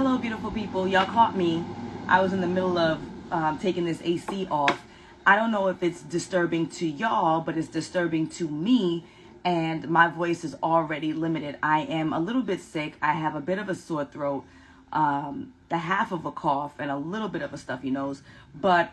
Hello, beautiful people. Y'all caught me. I was in the middle of taking this AC off. I don't know if it's disturbing to y'all, but it's disturbing to me, and my voice is already limited. I am a little bit sick. I have a bit of a sore throat, the half of a cough, and a little bit of a stuffy nose. But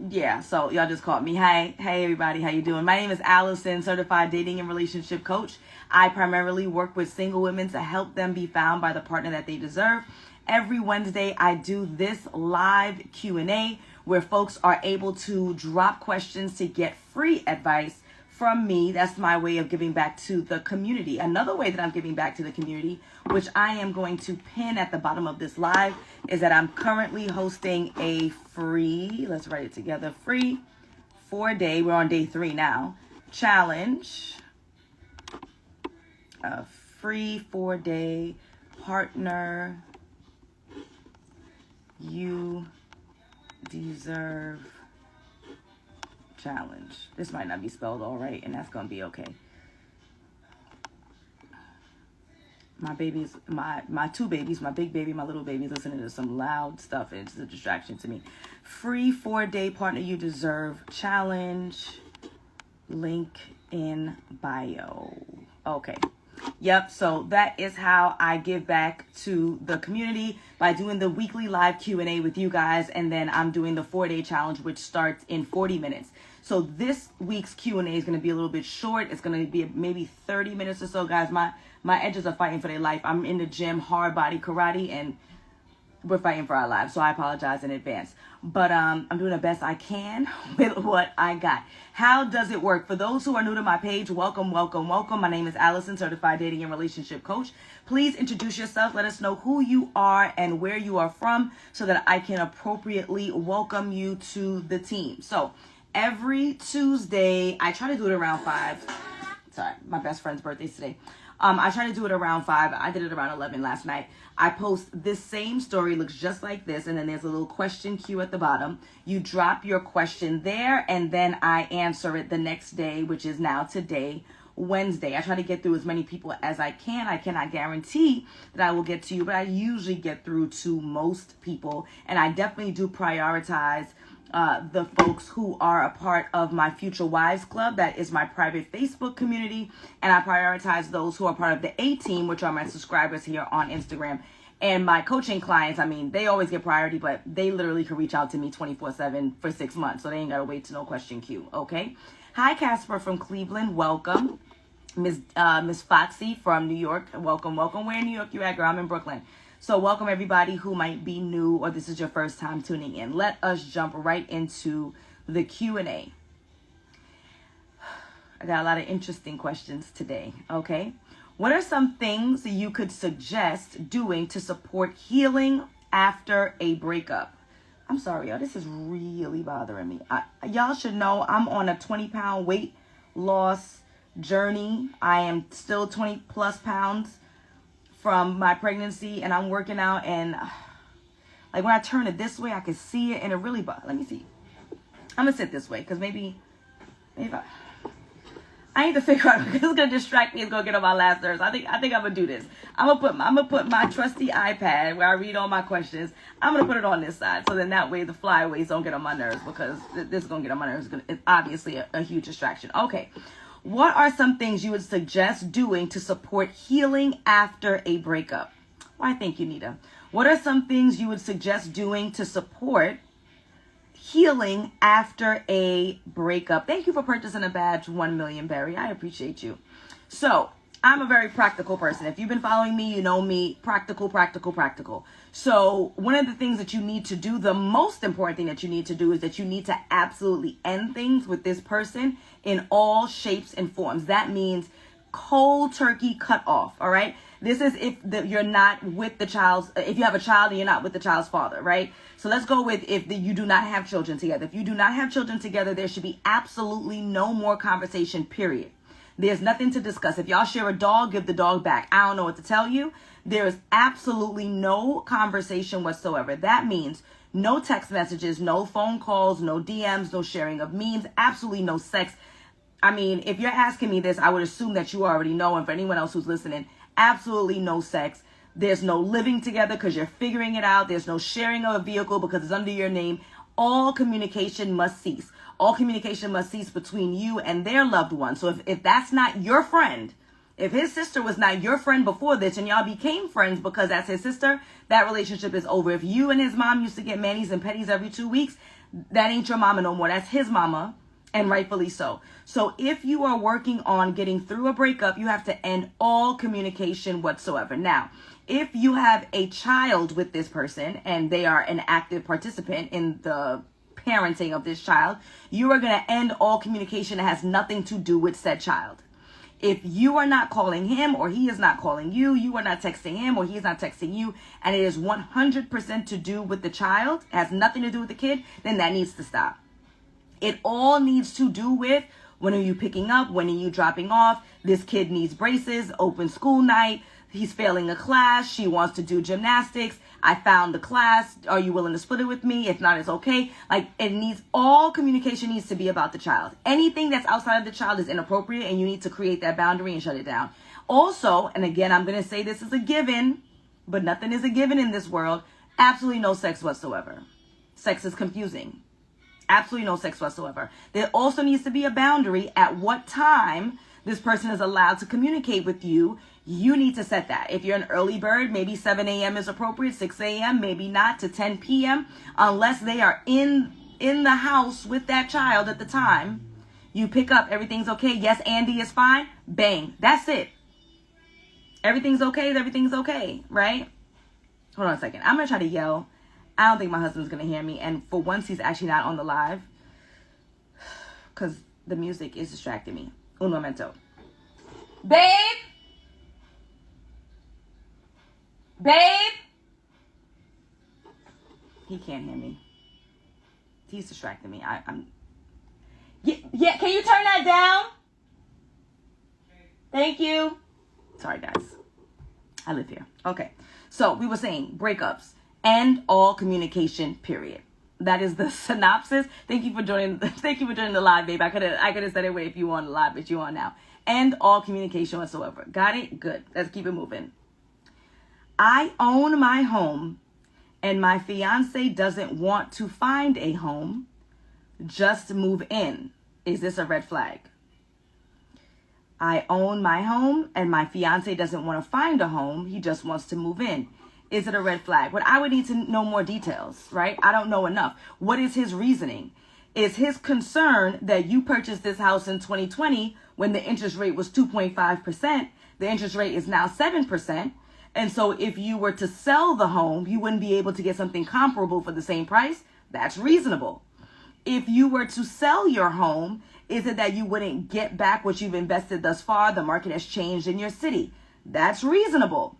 yeah, so y'all just caught me. Hey everybody, how you doing? My name is Alison, certified dating and relationship coach. I primarily work with single women to help them be found by the partner that they deserve. Every Wednesday, I do this live Q&A where folks are able to drop questions to get free advice from me. That's my way of giving back to the community. Another way that I'm giving back to the community, which I am going to pin at the bottom of this live, is that I'm currently hosting a free, let's write it together, free 4-day, we're on day 3 now, challenge, a free 4-day partner you deserve challenge. This might not be spelled all right, and that's gonna be okay. My babies, my two babies, my big baby, my little baby, listening to some loud stuff, and it's a distraction to me. Free 4-day partner you deserve challenge, link in bio. Okay. Yep, so that is how I give back to the community, by doing the weekly live Q&A with you guys, and then I'm doing the 4-day challenge, which starts in 40 minutes. So this week's Q&A is going to be a little bit short. It's going to be maybe 30 minutes or so, guys. My edges are fighting for their life. I'm in the gym, hard body karate, and we're fighting for our lives, so I apologize in advance. But I'm doing the best I can with what I got. How does it work? For those who are new to my page, welcome, welcome, welcome. My name is Alison, certified dating and relationship coach. Please introduce yourself. Let us know who you are and where you are from so that I can appropriately welcome you to the team. So every Tuesday, I try to do it around 5. Sorry, my best friend's birthday's today. I try to do it around 5. I did it around 11 last night. I post this same story, looks just like this, and then there's a little question queue at the bottom. You drop your question there, and then I answer it the next day, which is now today, Wednesday. I try to get through as many people as I can. I cannot guarantee that I will get to you, but I usually get through to most people, and I definitely do prioritize the folks who are a part of my Future Wives Club. That is my private Facebook community. And I prioritize those who are part of the A team, which are my subscribers here on Instagram. And my coaching clients, I mean, they always get priority, but they literally can reach out to me 24/7 for 6 months. So they ain't got to wait to no question queue. Okay. Hi, Casper from Cleveland. Welcome. Miss Foxy from New York. Welcome, welcome. Where in New York you at, girl? I'm in Brooklyn. So welcome everybody who might be new or this is your first time tuning in. Let us jump right into the Q&A. I got a lot of interesting questions today, okay? What are some things you could suggest doing to support healing after a breakup? I'm sorry, y'all, this is really bothering me. Y'all should know I'm on a 20-pound weight loss journey. I am still 20 plus pounds from my pregnancy, and I'm working out, and like when I turn it this way, I can see it, and it really, let me see. I'm gonna sit this way, because maybe I need to figure out, because it's gonna distract me, it's gonna get on my last nerves. I think I'm gonna do this. I'm gonna put my trusty iPad where I read all my questions. I'm gonna put it on this side, so then that way the flyaways don't get on my nerves, because this is gonna get on my nerves. It's obviously a huge distraction. Okay. What are some things you would suggest doing to support healing after a breakup? Why, thank you, Nita. What are some things you would suggest doing to support healing after a breakup? Thank you for purchasing a badge, 1 million Berry. I appreciate you. So I'm a very practical person. If you've been following me, you know me, practical, practical, practical. So one of the things that you need to do, the most important thing that you need to do, is that you need to absolutely end things with this person in all shapes and forms. That means cold turkey cut off, all right? This is if you're not with the child's, if you have a child and you're not with the child's father, right? So let's go with if you do not have children together. If you do not have children together, there should be absolutely no more conversation, period. There's nothing to discuss. If y'all share a dog, give the dog back. I don't know what to tell you. There is absolutely no conversation whatsoever. That means no text messages, no phone calls, no DMs, no sharing of memes, absolutely no sex. I mean, if you're asking me this, I would assume that you already know. And for anyone else who's listening, absolutely no sex. There's no living together because you're figuring it out. There's no sharing of a vehicle because it's under your name. All communication must cease. All communication must cease between you and their loved one. So if that's not your friend, if his sister was not your friend before this and y'all became friends because that's his sister, that relationship is over. If you and his mom used to get manis and petties every 2 weeks, that ain't your mama no more. That's his mama, and rightfully so. So if you are working on getting through a breakup, you have to end all communication whatsoever. Now, if you have a child with this person and they are an active participant in the parenting of this child, you are going to end all communication that has nothing to do with said child. If you are not calling him or he is not calling you, you are not texting him or he is not texting you, and it is 100% to do with the child, has nothing to do with the kid, then that needs to stop. It all needs to do with when are you picking up, when are you dropping off, this kid needs braces, open school night, he's failing a class, she wants to do gymnastics, I found the class, are you willing to split it with me? If not, it's okay. Like, it needs, all communication needs to be about the child. Anything that's outside of the child is inappropriate, and you need to create that boundary and shut it down. Also, and again, I'm going to say this is a given, but nothing is a given in this world, absolutely no sex whatsoever. Sex is confusing. Absolutely no sex whatsoever. There also needs to be a boundary at what time this person is allowed to communicate with you. You need to set that. If you're an early bird, maybe 7 a.m. is appropriate, 6 a.m., maybe not, to 10 p.m. Unless they are in the house with that child at the time. You pick up, everything's okay. Yes, Andy is fine. Bang. That's it. Everything's okay, right? Hold on a second. I'm going to try to yell. I don't think my husband's going to hear me. And for once, he's actually not on the live, because the music is distracting me. Un momento. Babe! Babe! He can't hear me. He's distracting me. Yeah, can you turn that down? Thank you. Sorry, guys. I live here. Okay. So we were saying breakups. End all communication, period. That is the synopsis. Thank you for joining the live, babe. I could have said it if you were on the live, but you on now. End all communication whatsoever. Got it? Good. Let's keep it moving. I own my home and my fiance doesn't want to find a home. Just move in. Is this a red flag? I own my home and my fiance doesn't want to find a home. He just wants to move in. Is it a red flag? But I would need to know more details, right? I don't know enough. What is his reasoning? Is his concern that you purchased this house in 2020 when the interest rate was 2.5%? The interest rate is now 7%. And so if you were to sell the home, you wouldn't be able to get something comparable for the same price. That's reasonable. If you were to sell your home, is it that you wouldn't get back what you've invested thus far? The market has changed in your city. That's reasonable.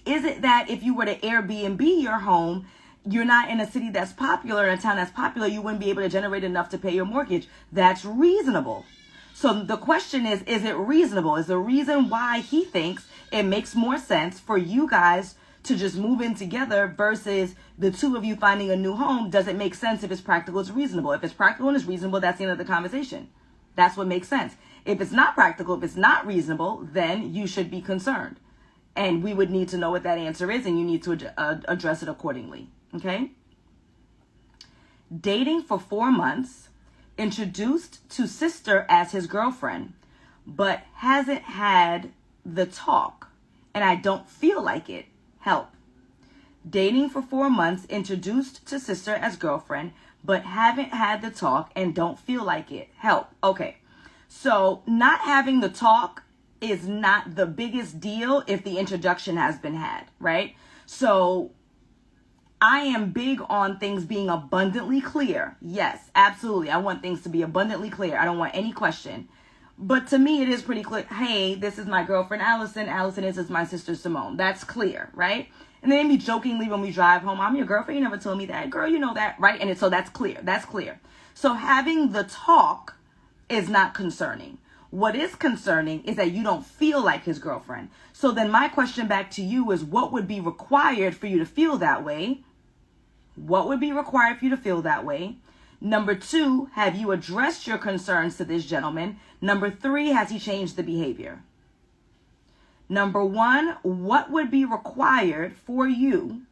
Is it that if you were to Airbnb your home, you're not in a city that's popular, in a town that's popular, you wouldn't be able to generate enough to pay your mortgage? That's reasonable. So the question is it reasonable? Is the reason why he thinks it makes more sense for you guys to just move in together versus the two of you finding a new home? Does it make sense if it's practical, it's reasonable? If it's practical and it's reasonable, that's the end of the conversation. That's what makes sense. If it's not practical, if it's not reasonable, then you should be concerned. And we would need to know what that answer is, and you need to address it accordingly, okay? Dating for 4 months, introduced to sister as his girlfriend, but hasn't had the talk, and I don't feel like it. Help. Dating for 4 months, introduced to sister as girlfriend, but haven't had the talk and don't feel like it. Help. Okay. So not having the talk is not the biggest deal if the introduction has been had, right? So I am big on things being abundantly clear. Yes, absolutely. I want things to be abundantly clear. I don't want any question. But to me, it is pretty clear. Hey, this is my girlfriend, Alison. Alison is my sister, Simone. That's clear, right? And then maybe jokingly when we drive home, I'm your girlfriend. You never told me that. Girl, you know that, right? And so that's clear. That's clear. So having the talk is not concerning. What is concerning is that you don't feel like his girlfriend. So then my question back to you is, what would be required for you to feel that way? What would be required for you to feel that way? Number 2, have you addressed your concerns to this gentleman? Number 3, has he changed the behavior? Number one, what would be required for you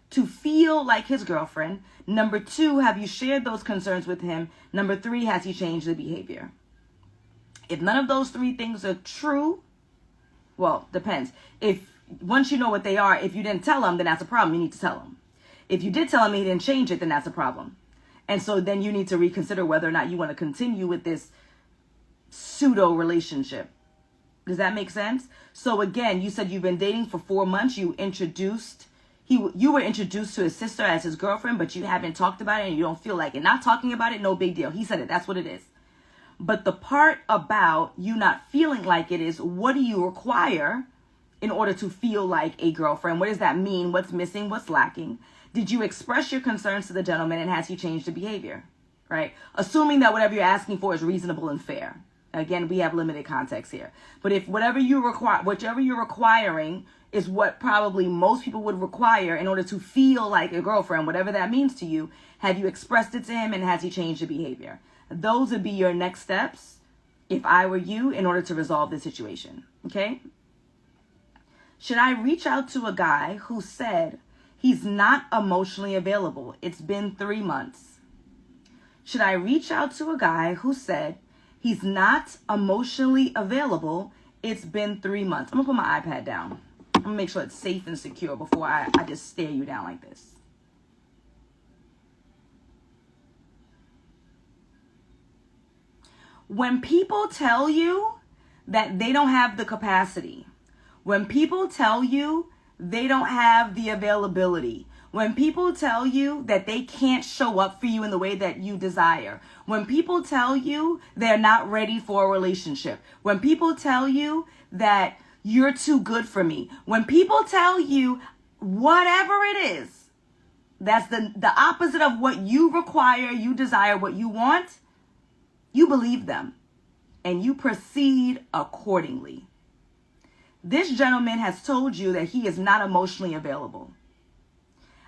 to feel like his girlfriend? Number two, have you shared those concerns with him? Number three, has he changed the behavior? If none of those three things are true, well, depends. If once you know what they are, if you didn't tell him, then that's a problem. You need to tell him. If you did tell him and he didn't change it, then that's a problem. And so then you need to reconsider whether or not you want to continue with this pseudo relationship. Does that make sense? So again, you said you've been dating for 4 months. You were introduced to his sister as his girlfriend, but you haven't talked about it and you don't feel like it. Not talking about it, no big deal. He said it. That's what it is. But the part about you not feeling like it is, what do you require in order to feel like a girlfriend? What does that mean? What's missing? What's lacking? Did you express your concerns to the gentleman, and has he changed the behavior? Right? Assuming that whatever you're asking for is reasonable and fair. Again, we have limited context here. But if whatever you're requiring is what probably most people would require in order to feel like a girlfriend, whatever that means to you, have you expressed it to him, and has he changed the behavior? Those would be your next steps if I were you in order to resolve this situation. Okay? Should I reach out to a guy who said he's not emotionally available? It's been 3 months. Should I reach out to a guy who said he's not emotionally available? It's been 3 months. I'm going to put my iPad down. I'm going to make sure it's safe and secure before I just stare you down like this. When people tell you that they don't have the capacity, when people tell you they don't have the availability, when people tell you that they can't show up for you in the way that you desire, when people tell you they're not ready for a relationship, when people tell you that you're too good for me, when people tell you whatever it is, that's the opposite of what you require, you desire, what you want, you believe them and you proceed accordingly. This gentleman has told you that he is not emotionally available.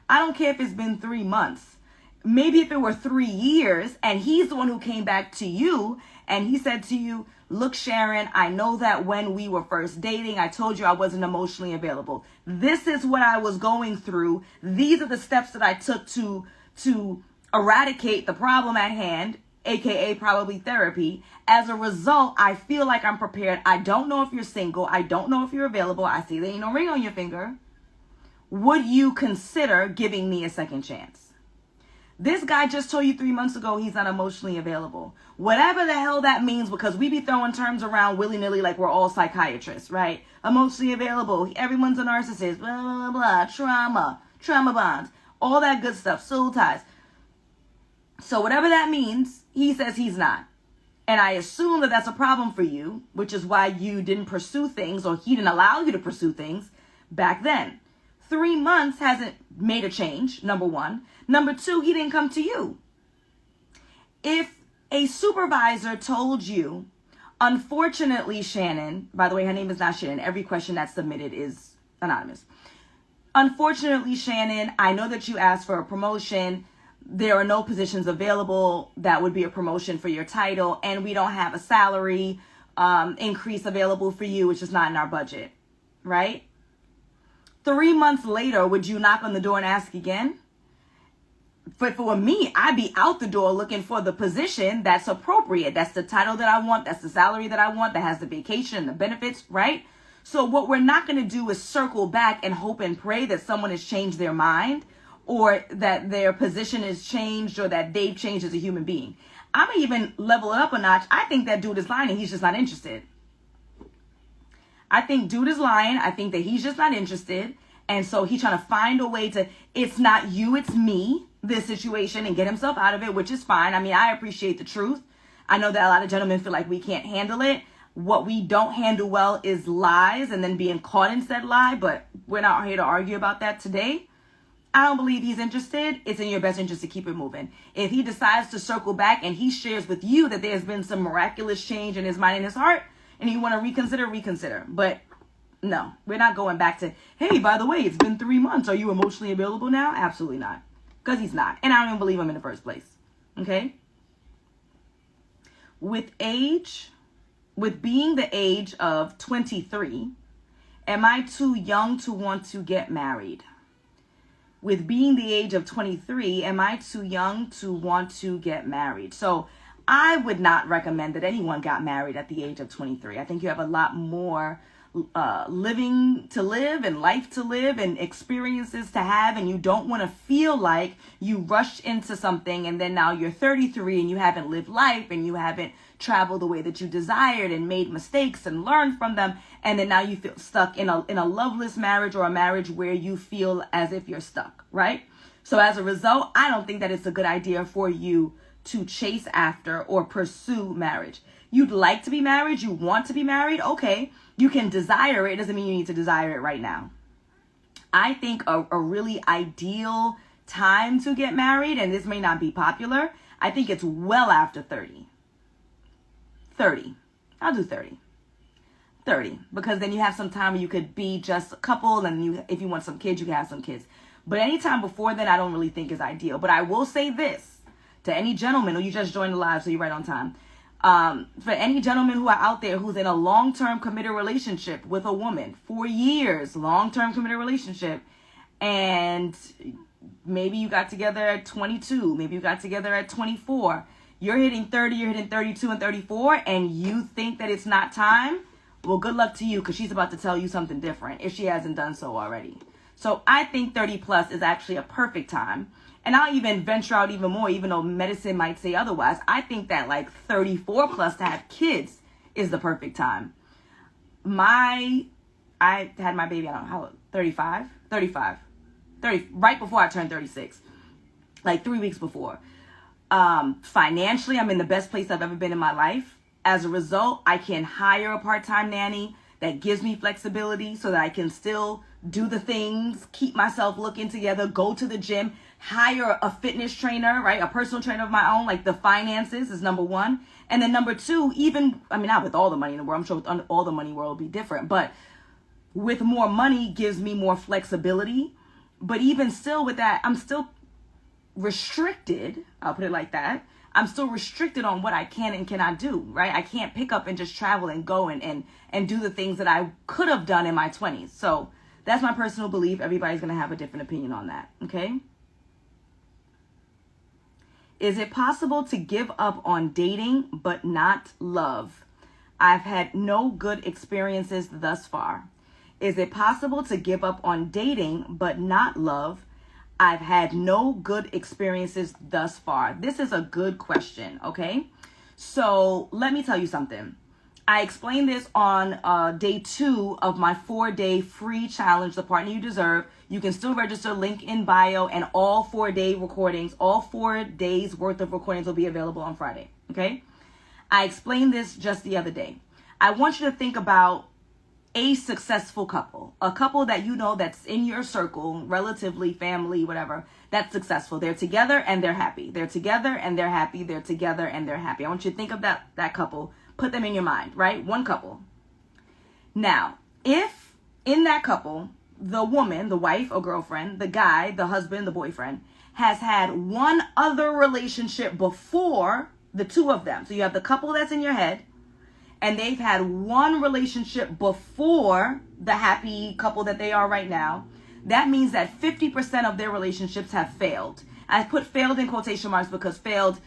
I don't care if it's been 3 months. Maybe if it were 3 years and he's the one who came back to you and he said to you, look, Sharon, I know that when we were first dating, I told you I wasn't emotionally available. This is what I was going through. These are the steps that I took to eradicate the problem at hand, aka probably therapy. As a result, I feel like I'm prepared. I don't know if you're single. I don't know if you're available. I see there ain't no ring on your finger. Would you consider giving me a second chance? This guy just told you 3 months ago he's not emotionally available. Whatever the hell that means, because we be throwing terms around willy-nilly like we're all psychiatrists, right? Emotionally available. Everyone's a narcissist. Blah, blah, blah, blah. Trauma bonds. All that good stuff. Soul ties. So whatever that means, he says he's not. And I assume that that's a problem for you, which is why you didn't pursue things, or he didn't allow you to pursue things back then. 3 months hasn't made a change, number one. Number two, he didn't come to you. If a supervisor told you, unfortunately, Shannon, by the way, her name is not Shannon. Every question that's submitted is anonymous. Unfortunately, Shannon, I know that you asked for a promotion. There are no positions available that would be a promotion for your title, and we don't have a salary increase available for you, which is not in our budget, right? 3 months later, would you knock on the door and ask again? But for me, I'd be out the door looking for the position that's appropriate. That's the title that I want. That's the salary that I want. That has the vacation and the benefits, right? So what we're not going to do is circle back and hope and pray that someone has changed their mind, or that their position is changed, or that they've changed as a human being. I'm going to even level it up a notch. I think that dude is lying and he's just not interested. I think dude is lying. I think that he's just not interested. And so he's trying to find a way to, it's not you, it's me, this situation, and get himself out of it, which is fine. I mean, I appreciate the truth. I know that a lot of gentlemen feel like we can't handle it. What we don't handle well is lies and then being caught in said lie, but we're not here to argue about that today. I don't believe he's interested. It's in your best interest to keep it moving. If he decides to circle back and he shares with you that there's been some miraculous change in his mind and his heart, and you want to reconsider. But no, we're not going back to, hey, by the way, it's been 3 months. Are you emotionally available now? Absolutely not. Because he's not. And I don't even believe him in the first place. Okay? With being the age of 23, Am I too young to want to get married? With being the age of 23, am I too young to want to get married? So I would not recommend that anyone got married at the age of 23. I think you have a lot more living to live and life to live and experiences to have, and you don't want to feel like you rushed into something and then now you're 33 and you haven't lived life and you haven't traveled the way that you desired and made mistakes and learned from them, and then now you feel stuck in a loveless marriage or a marriage where you feel as if you're stuck, right? So as a result, I don't think that it's a good idea for you to chase after or pursue marriage. You'd like to be married, you want to be married, okay. You can desire it, doesn't mean you need to desire it right now. I think a really ideal time to get married, and this may not be popular, I think it's well after 30. 30. I'll do 30. 30. Because then you have some time where you could be just a couple, and if you want some kids, you can have some kids. But anytime before then, I don't really think is ideal. But I will say this to any gentleman, or you just joined the live, so you're right on time. For any gentleman who are out there who's in a long-term committed relationship with a woman, 4 years, long-term committed relationship, and maybe you got together at 22, maybe you got together at 24, you're hitting 30, you're hitting 32 and 34, and you think that it's not time, well, good luck to you, because she's about to tell you something different if she hasn't done so already. So I think 30 plus is actually a perfect time. And I'll even venture out even more, even though medicine might say otherwise. I think that like 34 plus to have kids is the perfect time. I had my baby, I don't know, how, 35, right before I turned 36, like 3 weeks before. Financially, I'm in the best place I've ever been in my life. As a result, I can hire a part-time nanny that gives me flexibility so that I can still do the things, keep myself looking together, go to the gym, hire a fitness trainer, right? A personal trainer of my own. Like, the finances is number one. And then number two, not with all the money in the world, I'm sure with all the money in the world will be different, but with more money gives me more flexibility. But even still with that, I'm still restricted. I'll put it like that. I'm still restricted on what I can and cannot do, right? I can't pick up and just travel and go and do the things that I could have done in my 20s. So that's my personal belief. Everybody's going to have a different opinion on that, okay? Is it possible to give up on dating but not love? I've had no good experiences thus far. Is it possible to give up on dating but not love? I've had no good experiences thus far. This is a good question, okay? So let me tell you something. I explained this on day 2 of my 4-day free challenge, The Partner You Deserve. You can still register, link in bio, and all 4-day recordings, all 4 days worth of recordings will be available on Friday, okay? I explained this just the other day. I want you to think about a successful couple, a couple that you know that's in your circle, relatively, family, whatever, that's successful. They're together and they're happy. They're together and they're happy. They're together and they're happy. I want you to think of that couple. Put them in your mind, right? One couple. Now, if in that couple, the woman, the wife or girlfriend, the guy, the husband, the boyfriend, has had one other relationship before the two of them. So you have the couple that's in your head, and they've had one relationship before the happy couple that they are right now. That means that 50% of their relationships have failed. I put failed in quotation marks because failed,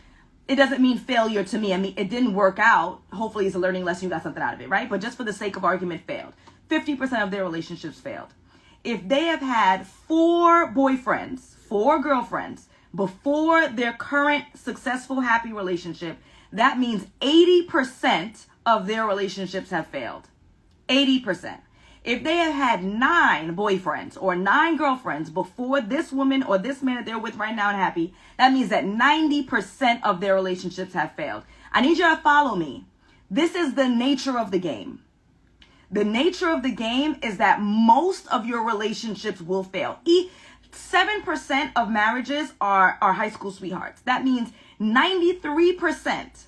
it doesn't mean failure to me. I mean, it didn't work out. Hopefully it's a learning lesson. You got something out of it, right? But just for the sake of argument, failed. 50% of their relationships failed. If they have had 4 boyfriends, 4 girlfriends before their current successful, happy relationship, that means 80% of their relationships have failed. 80%. If they have had 9 boyfriends or 9 girlfriends before this woman or this man that they're with right now and happy, that means that 90% of their relationships have failed. I need you to follow me. This is the nature of the game. The nature of the game is that most of your relationships will fail. 7% of marriages are high school sweethearts. That means 93%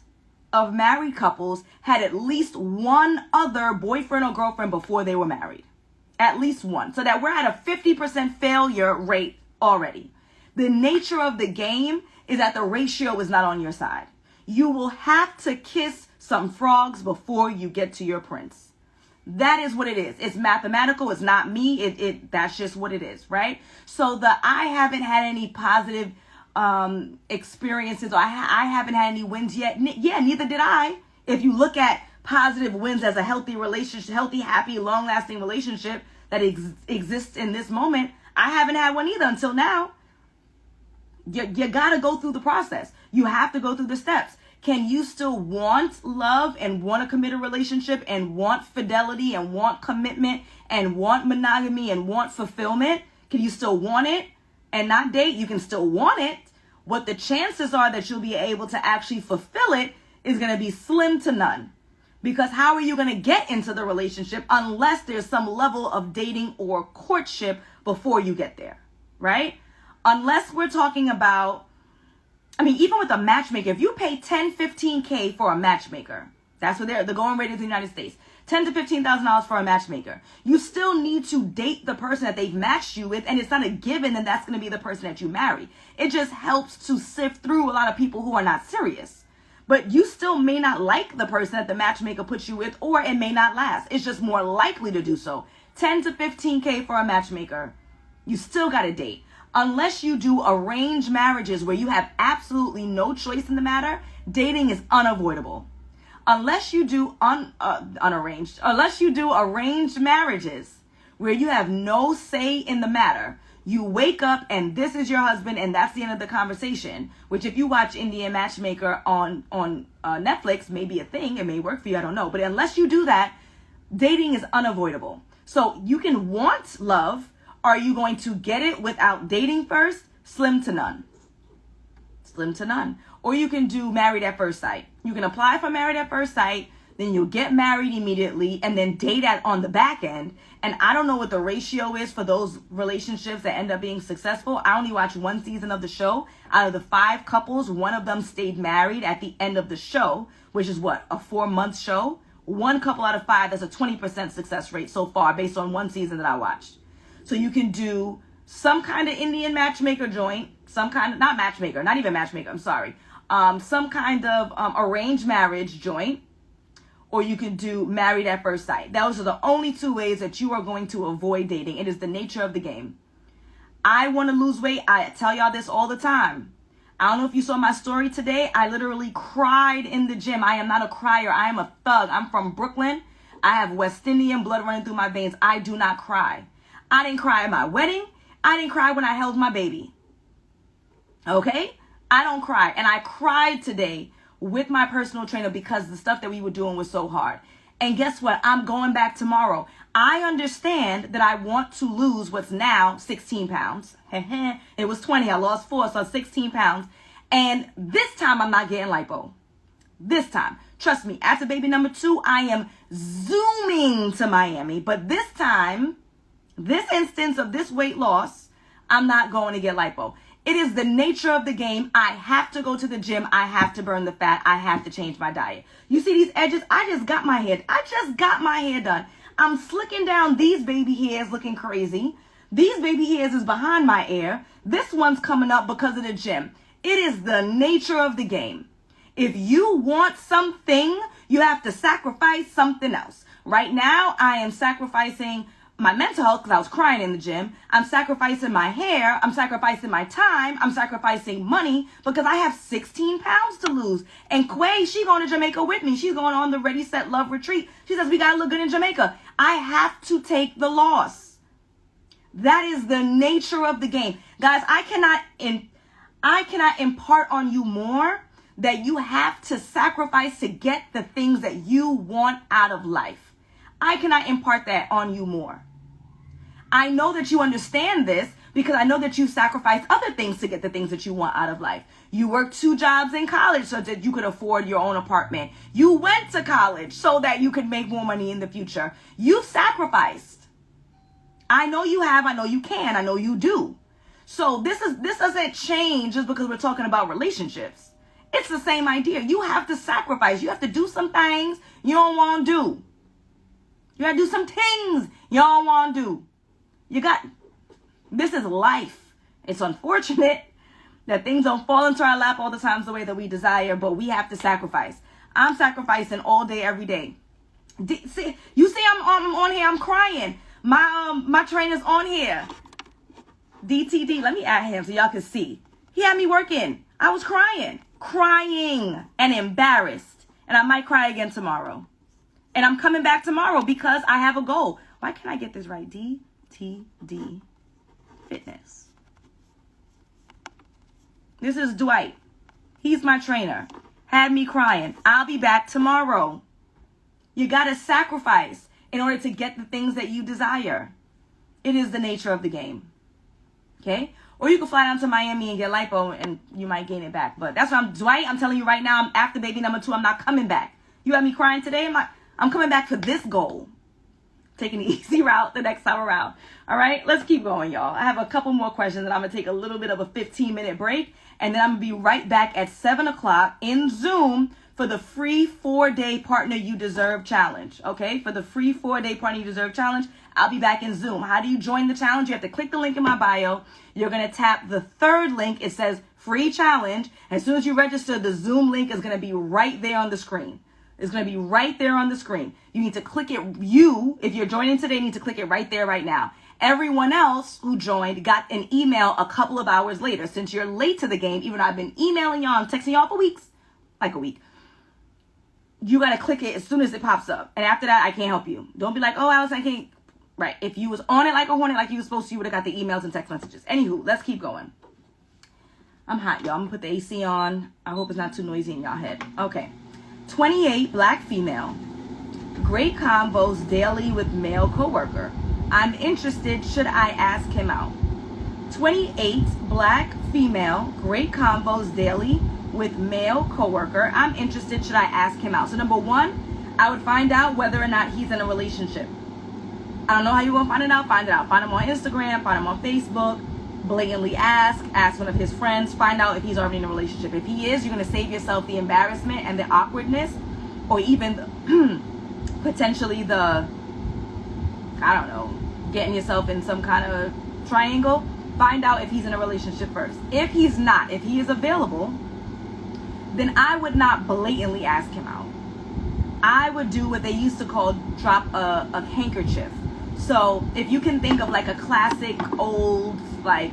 of married couples had at least one other boyfriend or girlfriend before they were married. At least one. So that we're at a 50% failure rate already. The nature of the game is that the ratio is not on your side. You will have to kiss some frogs before you get to your prince. That is what it is. It's mathematical. It's not me. That's just what it is, right? So I haven't had any positive experiences, or I haven't had any wins yet. Yeah, neither did I. If you look at positive wins as a healthy relationship, healthy, happy, long-lasting relationship that exists in this moment, I haven't had one either until now. You got to go through the process. You have to go through the steps. Can you still want love and want to commit a relationship and want fidelity and want commitment and want monogamy and want fulfillment? Can you still want it and not date? You can still want it. What the chances are that you'll be able to actually fulfill it is going to be slim to none. Because how are you going to get into the relationship unless there's some level of dating or courtship before you get there, right? Unless we're talking about, even with a matchmaker, if you pay 10, 15K for a matchmaker, that's what the going rate is in the United States, $10,000 to $15,000 for a matchmaker, you still need to date the person that they've matched you with, and it's not a given that that's going to be the person that you marry. It just helps to sift through a lot of people who are not serious. But you still may not like the person that the matchmaker puts you with, or it may not last. It's just more likely to do so. 10 to 15K for a matchmaker, you still got to date. Unless you do arranged marriages where you have absolutely no choice in the matter, dating is unavoidable. Unless you do arranged marriages where you have no say in the matter, you wake up and this is your husband and that's the end of the conversation, which if you watch Indian Matchmaker on Netflix may be a thing. It may work for you. I don't know. But unless you do that, dating is unavoidable. So you can want love. Are you going to get it without dating first? Slim to none. Slim to none. Or you can do married at first sight. You can apply for married at first sight, then you'll get married immediately and then date on the back end. And I don't know what the ratio is for those relationships that end up being successful. I only watched one season of the show. Out of the 5 couples, one of them stayed married at the end of the show, which is what, a 4-month show? One couple out of 5, that's a 20% success rate so far based on one season that I watched. So you can do some kind of Indian matchmaker joint, some kind of, not even matchmaker, I'm sorry. Some kind of arranged marriage joint, or you can do married at first sight. Those are the only 2 ways that you are going to avoid dating. It is the nature of the game. I want to lose weight. I tell y'all this all the time. I don't know if you saw my story today. I literally cried in the gym. I am not a crier. I am a thug. I'm from Brooklyn. I have West Indian blood running through my veins. I do not cry. I didn't cry at my wedding. I didn't cry when I held my baby. Okay? I don't cry. And I cried today with my personal trainer because the stuff that we were doing was so hard. And guess what? I'm going back tomorrow. I understand that I want to lose what's now 16 pounds. It was 20. I lost 4, so 16 pounds. And this time I'm not getting lipo. This time. Trust me, after baby number 2, I am zooming to Miami. But this time, this instance of this weight loss, I'm not going to get lipo. It is the nature of the game. I have to go to the gym. I have to burn the fat. I have to change my diet. You see these edges? I just got my hair done. I'm slicking down these baby hairs looking crazy. These baby hairs is behind my ear. This one's coming up because of the gym. It is the nature of the game. If you want something, you have to sacrifice something else. Right now, I am sacrificing my mental health because I was crying in the gym. I'm sacrificing my hair. I'm sacrificing my time. I'm sacrificing money because I have 16 pounds to lose. And Quay, she going to Jamaica with me. She's going on the Ready, Set, Love retreat. She says, we got to look good in Jamaica. I have to take the loss. That is the nature of the game. Guys, I cannot impart on you more that you have to sacrifice to get the things that you want out of life. I cannot impart that on you more. I know that you understand this because I know that you sacrifice other things to get the things that you want out of life. You worked 2 jobs in college so that you could afford your own apartment. You went to college so that you could make more money in the future. You sacrificed. I know you have. I know you can. I know you do. So this doesn't change just because we're talking about relationships. It's the same idea. You have to sacrifice. You have to do some things you don't want to do. You got to do some things you don't want to do. This is life. It's unfortunate that things don't fall into our lap all the times the way that we desire, but we have to sacrifice. I'm sacrificing all day, every day. You see I'm on here, I'm crying. My trainer's on here. DTD, let me add him so y'all can see. He had me working. I was crying and embarrassed. And I might cry again tomorrow. And I'm coming back tomorrow because I have a goal. Why can't I get this right? DTD Fitness. This is Dwight. He's my trainer. Had me crying. I'll be back tomorrow. You got to sacrifice in order to get the things that you desire. It is the nature of the game. Okay? Or you can fly down to Miami and get lipo and you might gain it back. But that's what Dwight, I'm telling you right now, I'm after baby number 2. I'm not coming back. You had me crying today. I'm coming back for this goal. Taking the easy route the next time around. All right, let's keep going, y'all. I have a couple more questions and I'm going to take a little bit of a 15-minute break. And then I'm going to be right back at 7 o'clock in Zoom for the free 4-day Partner You Deserve challenge. Okay, for the free 4-day Partner You Deserve challenge, I'll be back in Zoom. How do you join the challenge? You have to click the link in my bio. You're going to tap the third link. It says free challenge. As soon as you register, the Zoom link is going to be right there on the screen. It's going to be right there on the screen. You need to click it. If you're joining today, you need to click it right there, right now. Everyone else who joined got an email a couple of hours later. Since you're late to the game, even though I've been emailing y'all and texting y'all for weeks, like a week, you got to click it as soon as it pops up. And after that, I can't help you. Don't be like, oh, Alison, I can't. Right. If you was on it like a hornet, like you were supposed to, you would have got the emails and text messages. Anywho, let's keep going. I'm hot, y'all. I'm going to put the AC on. I hope it's not too noisy in y'all head. Okay. 28, black female. Great combos daily with male coworker. I'm interested. Should I ask him out? 28, black female. Great combos daily with male coworker. I'm interested. Should I ask him out? So number one, I would find out whether or not he's in a relationship. I don't know how you're going to find it out. Find it out. Find him on Instagram. Find him on Facebook. Blatantly ask one of his friends. Find out if he's already in a relationship. If he is, you're going to save yourself the embarrassment and the awkwardness, or even potentially the, I don't know, getting yourself in some kind of triangle. Find out if he's in a relationship first. If he's not, if he is available, then I would not blatantly ask him out. I would do what they used to call drop a handkerchief. So if you can think of like a classic old like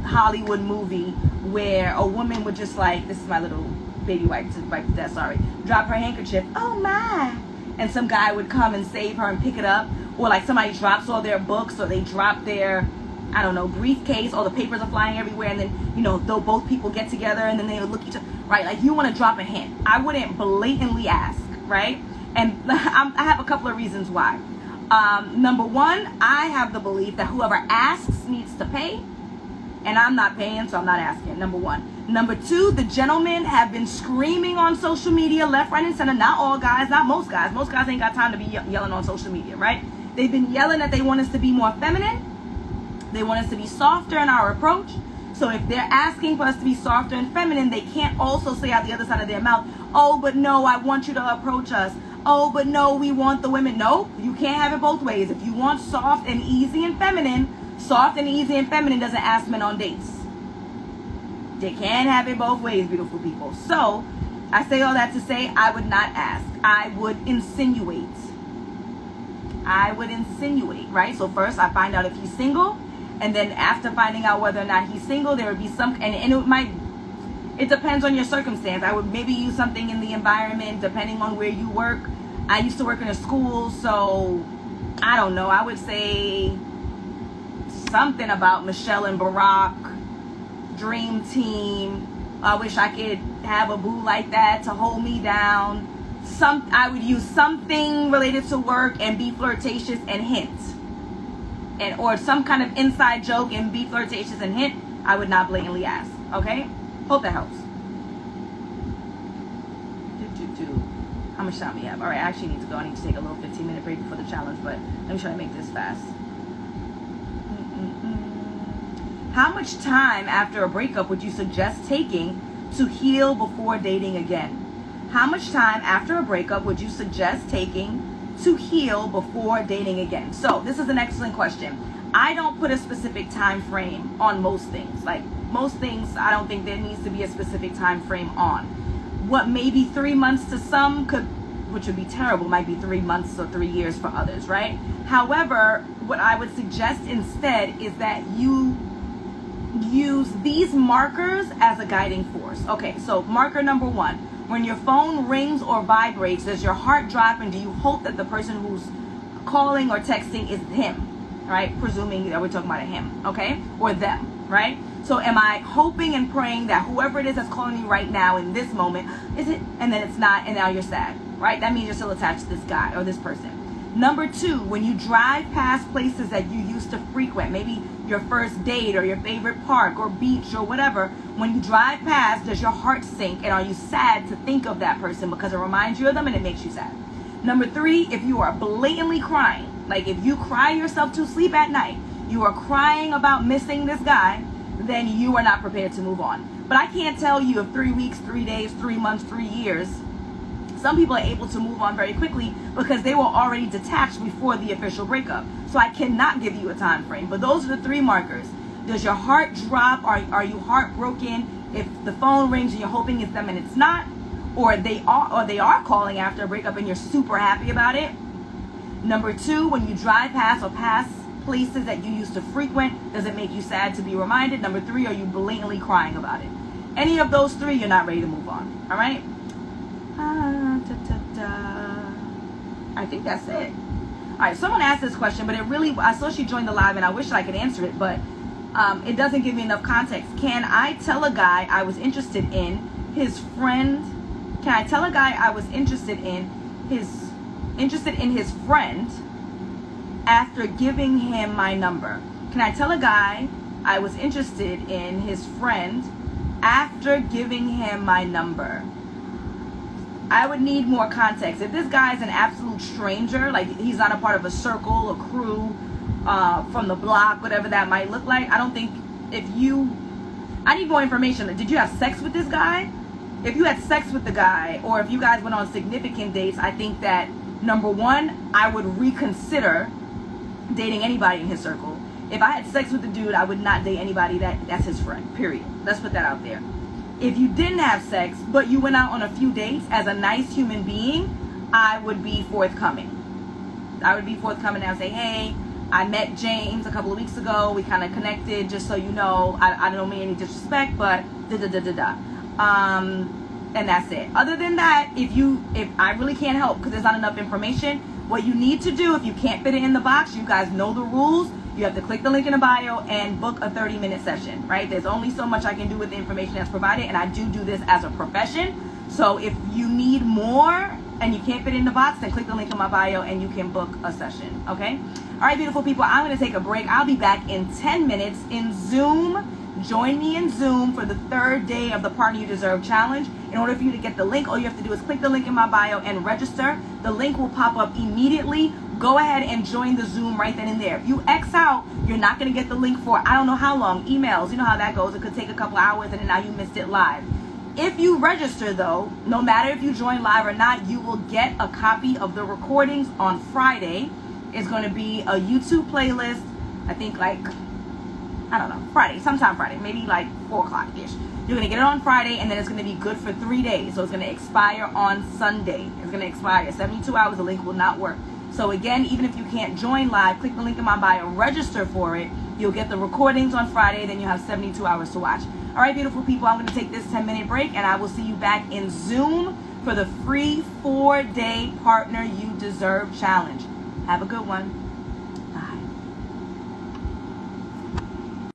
Hollywood movie where a woman would just like, this is my little baby wipe to wipe that, sorry, drop her handkerchief, oh my, and some guy would come and save her and pick it up. Or like somebody drops all their books, or they drop their, I don't know, briefcase, all the papers are flying everywhere, and then, you know, though both people get together and then they look each other, right? Like you want to drop a hint. I wouldn't blatantly ask, right? And I have a couple of reasons why. Number one, I have the belief that whoever asks needs to pay, and I'm not paying, so I'm not asking. Number one. Number two, the gentlemen have been screaming on social media, left, right, and center. Not all guys, not most guys. Most guys ain't got time to be yelling on social media, right? They've been yelling that they want us to be more feminine. They want us to be softer in our approach. So if they're asking for us to be softer and feminine, they can't also say out the other side of their mouth, oh, but no, I want you to approach us. Oh, but no, we want the women. No, you can't have it both ways. If you want soft and easy and feminine, soft and easy and feminine doesn't ask men on dates. They can't have it both ways, beautiful people. So I say all that to say I would not ask. I would insinuate. Right? So first I find out if he's single, and then after finding out whether or not he's single, there would be some, and it depends on your circumstance. I would maybe use something in the environment depending on where you work. I used to work in a school, so I don't know. I would say something about Michelle and Barack, Dream Team. I wish I could have a boo like that to hold me down. I would use something related to work and be flirtatious and hint. Or some kind of inside joke and be flirtatious and hint. I would not blatantly ask. Okay? Hope that helps. How much time we have? All right, I actually need to go. I need to take a little 15-minute break before the challenge, but let me try to make this fast. How much time after a breakup would you suggest taking to heal before dating again? How much time after a breakup would you suggest taking to heal before dating again? So this is an excellent question. I don't put a specific time frame on most things. Like most things, I don't think there needs to be a specific time frame on. What maybe 3 months to some could which would be terrible, might be 3 months or 3 years for others, right? However, what I would suggest instead is that you use these markers as a guiding force. Okay, so marker number 1, when your phone rings or vibrates, does your heart drop, and do you hope that the person who's calling or texting is him, right? Presuming that we're talking about a him, okay? Or them, right? So am I hoping and praying that whoever it is that's calling you right now in this moment, is it? And then it's not, and now you're sad, right? That means you're still attached to this guy or this person. Number 2, when you drive past places that you used to frequent, maybe your first date or your favorite park or beach or whatever, when you drive past, does your heart sink, and are you sad to think of that person because it reminds you of them and it makes you sad? Number 3, if you are blatantly crying, like if you cry yourself to sleep at night, you are crying about missing this guy, then you are not prepared to move on. But I can't tell you if 3 weeks, 3 days, 3 months, 3 years. Some people are able to move on very quickly because they were already detached before the official breakup. So I cannot give you a time frame. But those are the 3 markers. Does your heart drop? Are you heartbroken if the phone rings and you're hoping it's them and it's not? Or they are calling after a breakup and you're super happy about it? Number 2, when you drive past or pass places that you used to frequent, does it make you sad to be reminded? Number 3, are you blatantly crying about it? Any of those 3, you're not ready to move on. All right? I think that's it. All right, someone asked this question, but I saw she joined the live and I wish I could answer it, but it doesn't give me enough context. Can I tell a guy I was interested in his friend? Can I tell a guy I was interested in his friend after giving him my number? Can I tell a guy I was interested in his friend after giving him my number? I would need more context. If this guy is an absolute stranger, like he's not a part of a circle, a crew, from the block, whatever that might look like, I don't think I need more information. Did you have sex with this guy? If you had sex with the guy, or if you guys went on significant dates, I think that, number 1, I would reconsider dating anybody in his circle. If I had sex with the dude, I would not date anybody that's his friend, period. Let's put that out there. If you didn't have sex, but you went out on a few dates as a nice human being, I would be forthcoming. I would be forthcoming and say, hey, I met James a couple of weeks ago. We kind of connected, just so you know. I don't mean any disrespect, but da-da-da-da-da. And that's it. Other than that, if I really can't help because there's not enough information, what you need to do, if you can't fit it in the box, you guys know the rules. You have to click the link in the bio and book a 30-minute session, right? There's only so much I can do with the information that's provided, and I do this as a profession. So if you need more and you can't fit in the box, then click the link in my bio and you can book a session, okay? All right, beautiful people, I'm going to take a break. I'll be back in 10 minutes in Zoom. Join me in Zoom for the 3rd day of the Partner You Deserve Challenge. In order for you to get the link, all you have to do is click the link in my bio and register. The link will pop up immediately. Go ahead and join the Zoom right then and there. If you X out, you're not going to get the link for I don't know how long. Emails, you know how that goes. It could take a couple hours and then now you missed it live. If you register though, no matter if you join live or not, you will get a copy of the recordings on Friday. It's going to be a YouTube playlist, I think like, I don't know, Friday, sometime Friday, maybe like 4 o'clock-ish. You're going to get it on Friday, and then it's going to be good for 3 days. So it's going to expire on Sunday. It's going to expire 72 hours. The link will not work. So again, even if you can't join live, click the link in my bio, register for it. You'll get the recordings on Friday, then you have 72 hours to watch. All right, beautiful people, I'm going to take this 10-minute break, and I will see you back in Zoom for the free 4-day Partner You Deserve Challenge. Have a good one.